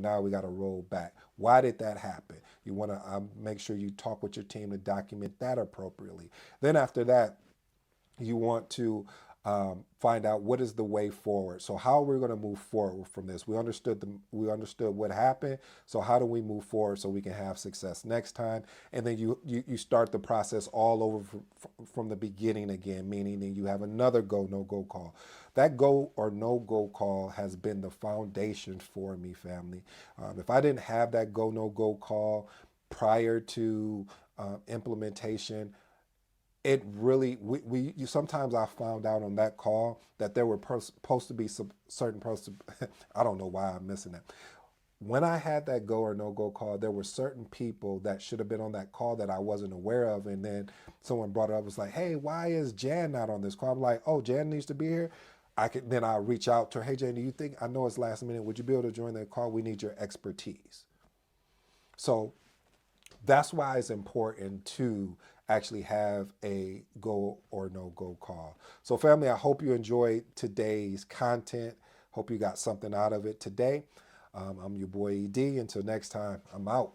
now we got to roll back. Why did that happen? You want to make sure you talk with your team to document that appropriately. Then after that, you want to find out what is the way forward. So how are we going to move forward from this? We understood what happened. So how do we move forward so we can have success next time? And then you start the process all over from the beginning again, meaning that you have another go no go call. That go or no go call has been the foundation for me, family. If I didn't have that go no go call prior to implementation, it really sometimes I found out on that call that there were supposed to be some certain person. I don't know why I'm missing that. When I had that go or no go call, there were certain people that should have been on that call that I wasn't aware of, and then someone brought it up. Was like, hey, why is Jan not on this call? I'm like, oh, Jan needs to be here. I reach out to her. Hey, Jan, do you think, I know it's last minute, would you be able to join that call? We need your expertise. So that's why it's important to actually have a go or no go call. So, family, I hope you enjoyed today's content. Hope you got something out of it today. I'm your boy ED. Until next time, I'm out.